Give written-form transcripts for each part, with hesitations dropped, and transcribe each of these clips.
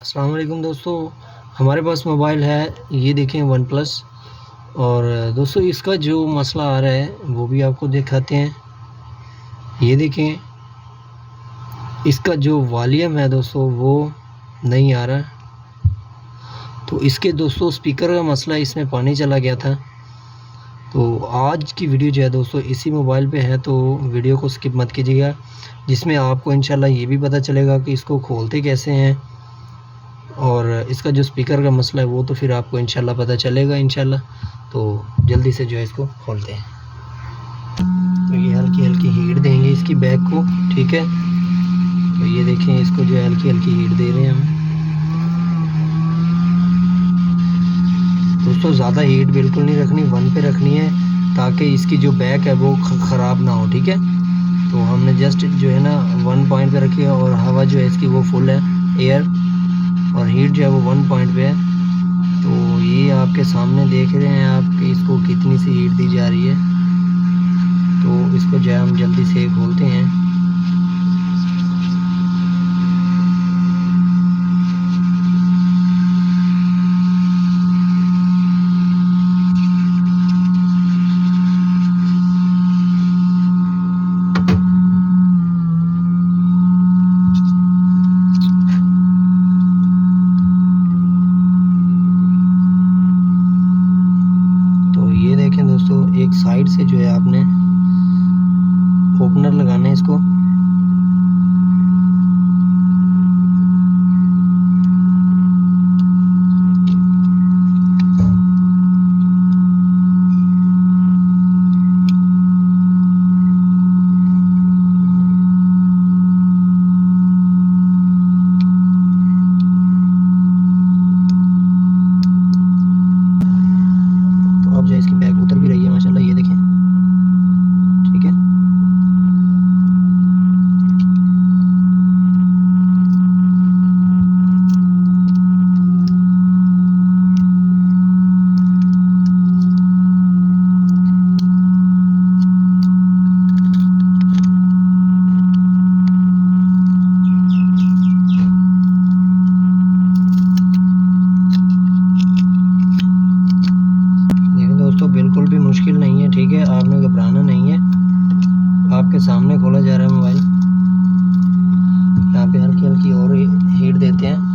अस्सलाम वालेकुम दोस्तों, हमारे पास मोबाइल है, ये देखें वन प्लस। और दोस्तों इसका जो मसला आ रहा है वो भी आपको दिखाते हैं। ये देखें, इसका जो वॉल्यूम है दोस्तों वो नहीं आ रहा। तो इसके दोस्तों स्पीकर का मसला, इसमें पानी चला गया था। तो आज की वीडियो जो है दोस्तों इसी मोबाइल पे है, तो वीडियो को स्किप मत कीजिएगा, जिसमें आपको इंशाल्लाह ये भी पता चलेगा कि इसको खोलते कैसे हैं। और इसका जो स्पीकर का मसला है वो तो फिर आपको इंशाल्लाह पता चलेगा इंशाल्लाह। तो जल्दी से जो है इसको खोलते हैं। तो ये हल्की हल्की हीट देंगे इसकी बैक को, ठीक है। तो ये देखें, इसको जो है हल्की हल्की हीट दे रहे हैं हम दोस्तों। ज़्यादा हीट बिल्कुल नहीं रखनी, 1 पे रखनी है, ताकि इसकी जो बैक है वो ख़राब ना हो, ठीक है। तो हमने जस्ट जो है ना 1 पॉइंट पे रखी है, और हवा जो है इसकी वो फुल है एयर, और हीट जो है वो 1 पॉइंट पे है। तो ये आपके सामने देख रहे हैं आप कि इसको कितनी सी हीट दी जा रही है। तो इसको जो है हम जल्दी से खोलते हैं। ये देखें दोस्तों, एक साइड से जो है आपने ओपनर लगाना है इसको। तो अब जो है इसकी बैक उतर भी रही है माशाल्लाह, ये देखें, ठीक है। दोस्तों बिल्कुल भी मुश्किल नहीं है, ठीक है, आपने घबराना नहीं है। आपके सामने खोला जा रहा है मोबाइल। यहाँ पे हल्की हल्की और हीट देते हैं।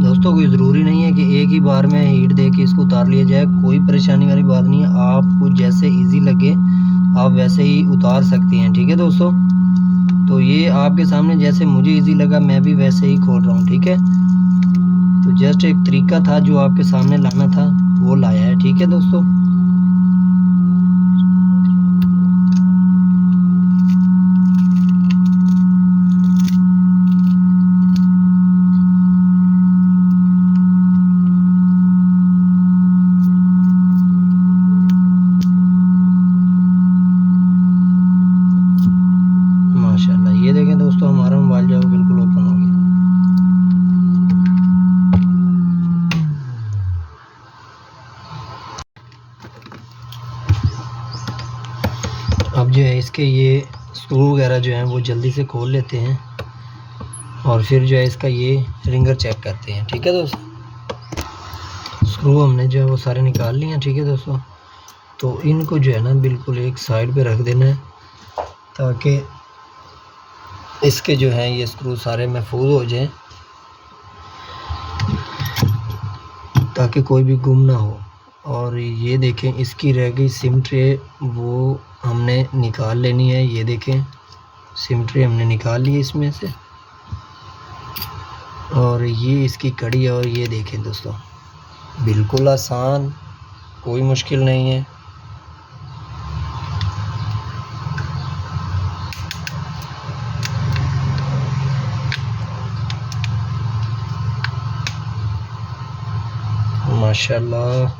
दोस्तों कोई ज़रूरी नहीं है कि एक ही बार में हीट दे के इसको उतार लिया जाए, कोई परेशानी वाली बात नहीं है। आपको जैसे इजी लगे आप वैसे ही उतार सकते हैं, ठीक है दोस्तों। तो ये आपके सामने जैसे मुझे इजी लगा मैं भी वैसे ही खोल रहा हूँ, ठीक है। तो जस्ट एक तरीका था जो आपके सामने लाना था वो लाया है, ठीक है दोस्तों। माशाल्लाह, ये देखें दोस्तों, हमारा मोबाइल जो है बिल्कुल ओपन हो गया। अब जो है इसके ये स्क्रू वगैरह जो हैं वो जल्दी से खोल लेते हैं, और फिर जो है इसका ये रिंगर चेक करते हैं, ठीक है दोस्तों। स्क्रू हमने जो है वो सारे निकाल लिए हैं, ठीक है दोस्तों। तो इनको जो है ना बिल्कुल एक साइड पे रख देना है, ताकि इसके जो हैं ये स्क्रू सारे महफूज हो जाएं, ताकि कोई भी गुम ना हो। और ये देखें, इसकी रह गई सिम ट्रे, वो हमने निकाल लेनी है। ये देखें, सिम ट्रे हमने निकाल ली इसमें से, और ये इसकी कड़ी है। और ये देखें दोस्तों, बिल्कुल आसान, कोई मुश्किल नहीं है। माशाल्लाह।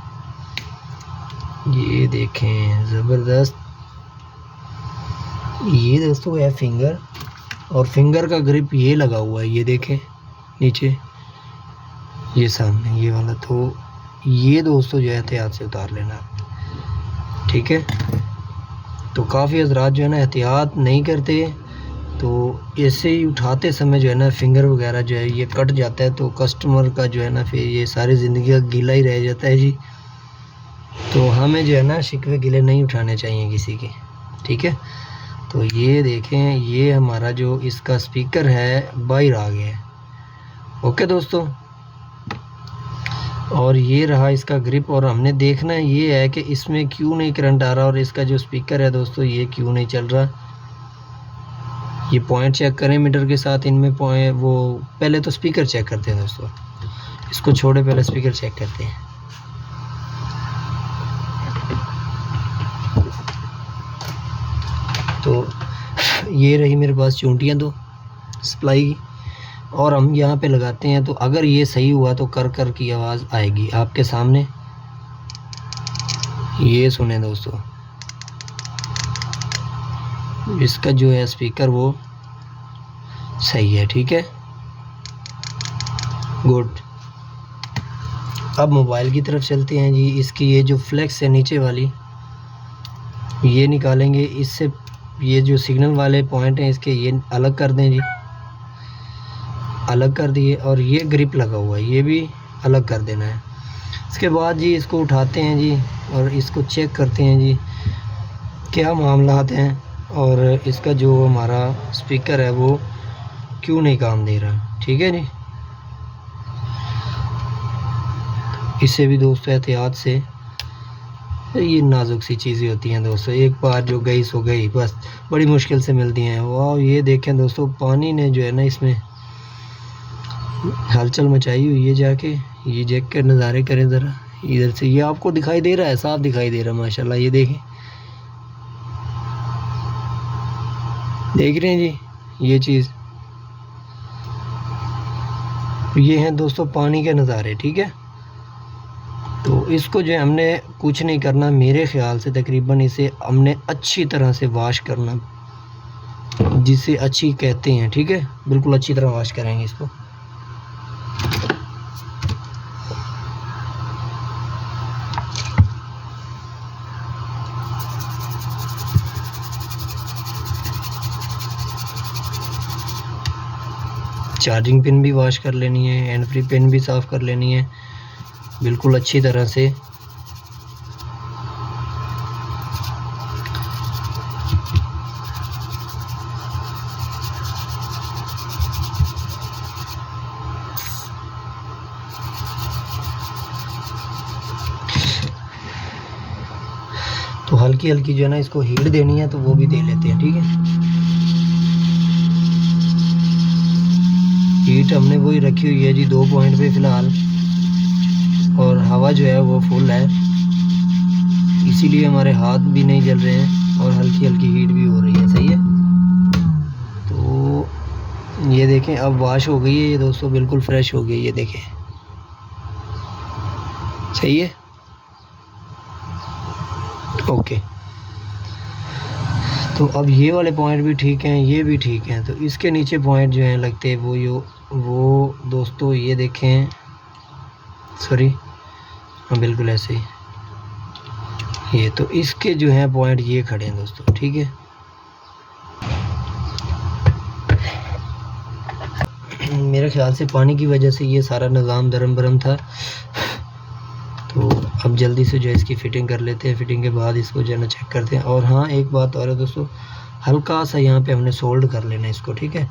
ये देखें ज़बरदस्त। ये दोस्तों है फिंगर, और फिंगर का ग्रिप ये लगा हुआ है, ये देखें नीचे, ये सामने ये वाला। तो ये दोस्तों जो है एहतियात से उतार लेना, ठीक है। तो काफ़ी हज़रात जो है ना एहतियात नहीं करते, तो ऐसे ही उठाते समय जो है ना फिंगर वगैरह जो है ये कट जाता है, तो कस्टमर का जो है ना फिर ये सारी ज़िंदगी का गीला ही रह जाता है जी। तो हमें जो है ना शिकवे गिले नहीं उठाने चाहिए किसी के, ठीक है। तो ये देखें, ये हमारा जो इसका स्पीकर है बाहर आ गया है। ओके दोस्तों, और ये रहा इसका ग्रिप। और हमने देखना ये है कि इसमें क्यों नहीं करंट आ रहा, और इसका जो स्पीकर है दोस्तों ये क्यों नहीं चल रहा। ये पॉइंट चेक करें मीटर के साथ, इनमें पॉइंट वो पहले तो स्पीकर चेक करते हैं दोस्तों, इसको छोड़े पहले स्पीकर चेक करते हैं। तो ये रही मेरे पास चूंटियाँ दो सप्लाई की, और हम यहाँ पे लगाते हैं। तो अगर ये सही हुआ तो कर कर की आवाज़ आएगी आपके सामने, ये सुने दोस्तों। इसका जो है स्पीकर वो सही है, ठीक है, गुड। अब मोबाइल की तरफ चलते हैं जी। इसकी ये जो फ्लेक्स है नीचे वाली, ये निकालेंगे। इससे ये जो सिग्नल वाले पॉइंट हैं इसके ये अलग कर दें जी, अलग कर दिए। और ये ग्रिप लगा हुआ है ये भी अलग कर देना है। इसके बाद जी इसको उठाते हैं जी, और इसको चेक करते हैं जी क्या मामलात हैं, और इसका जो हमारा स्पीकर है वो क्यों नहीं काम दे रहा, ठीक है जी। इससे भी दोस्तों एहतियात से, ये नाजुक सी चीज़ें होती हैं दोस्तों, एक बार जो गई सो गई, बस बड़ी मुश्किल से मिलती हैं। वाह, ये देखें दोस्तों पानी ने जो है ना इसमें हलचल मचाई हुई है जाके। ये देख के नज़ारे करें ज़रा इधर से, ये आपको दिखाई दे रहा है, साफ दिखाई दे रहा है माशाल्लाह। ये देखें, देख रहे हैं जी ये चीज़। ये हैं दोस्तों पानी के नज़ारे, ठीक है। तो इसको जो है हमने कुछ नहीं करना, मेरे ख़्याल से तकरीबन इसे हमने अच्छी तरह से वाश करना, जिसे अच्छी कहते हैं, ठीक है। बिल्कुल अच्छी तरह वाश करेंगे इसको। चार्जिंग पिन भी वॉश कर लेनी है, हैंड फ्री पिन भी साफ़ कर लेनी है बिल्कुल अच्छी तरह से। तो हल्की हल्की जो है ना इसको हीट देनी है, तो वो भी दे लेते हैं, ठीक है। हीट हमने वही रखी हुई है जी 2 पॉइंट पे फ़िलहाल, और हवा जो है वो फुल है, इसीलिए हमारे हाथ भी नहीं जल रहे हैं, और हल्की हल्की हीट भी हो रही है, सही है। तो ये देखें अब वॉश हो गई है ये दोस्तों, बिल्कुल फ्रेश हो गई, ये देखें, सही है, ओके। तो अब ये वाले पॉइंट भी ठीक हैं, ये भी ठीक हैं। तो इसके नीचे पॉइंट जो हैं लगते हैं वो दोस्तों ये देखें, सॉरी, हाँ बिल्कुल ऐसे ही ये। तो इसके जो हैं पॉइंट ये खड़े हैं दोस्तों, ठीक है। मेरे ख्याल से पानी की वजह से ये सारा निज़ाम दरम बरम था। तो अब जल्दी से जो है इसकी फ़िटिंग कर लेते हैं, फ़िटिंग के बाद इसको जो है ना चेक करते हैं। और हाँ एक बात और है दोस्तों, हल्का सा यहाँ पे हमने सोल्ड कर लेना है इसको, ठीक है।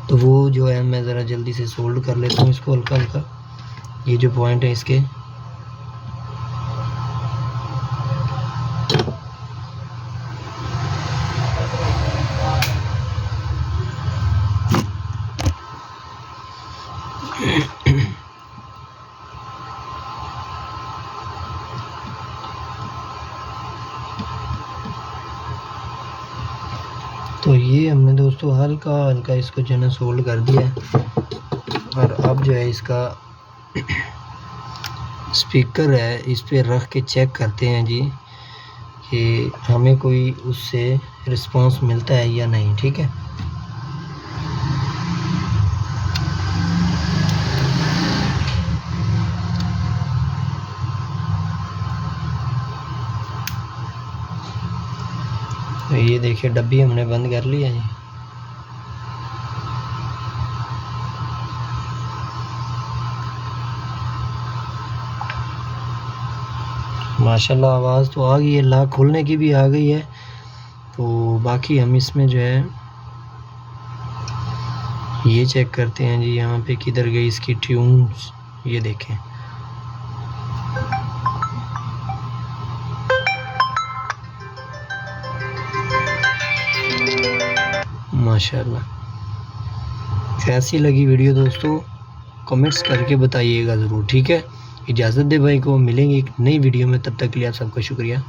तो वो जो है मैं ज़रा जल्दी से सोल्ड कर लेता हूँ इसको हल्का हल्का, ये जो पॉइंट है इसके। तो ये हमने दोस्तों हल्का हल्का इसको जो है ना सोल्ड कर दिया है। और अब जो है इसका स्पीकर है, इस पे रख के चेक करते हैं जी कि हमें कोई उससे रिस्पांस मिलता है या नहीं। ठीक है, तो ये देखिए डब्बी हमने बंद कर लिया जी। माशाल्लाह आवाज़ तो आ गई है, लॉक खोलने की भी आ गई है। तो बाकी हम इसमें जो है ये चेक करते हैं जी, यहाँ पे किधर गई इसकी ट्यून्स। ये देखें, माशाल्लाह। कैसी लगी वीडियो दोस्तों, कमेंट्स करके बताइएगा ज़रूर। ठीक है, इजाज़त दे भाई को, मिलेंगे एक नई वीडियो में। तब तक के लिए आप सबका शुक्रिया,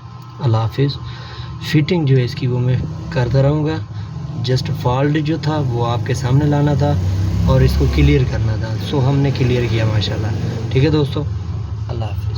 अल्लाह हाफिज़। फिटिंग जो है इसकी वो मैं करता रहूँगा। जस्ट फॉल्ट जो था वो आपके सामने लाना था और इसको क्लियर करना था, सो हमने क्लियर किया माशाल्लाह। ठीक है दोस्तों, अल्लाह हाफिज़।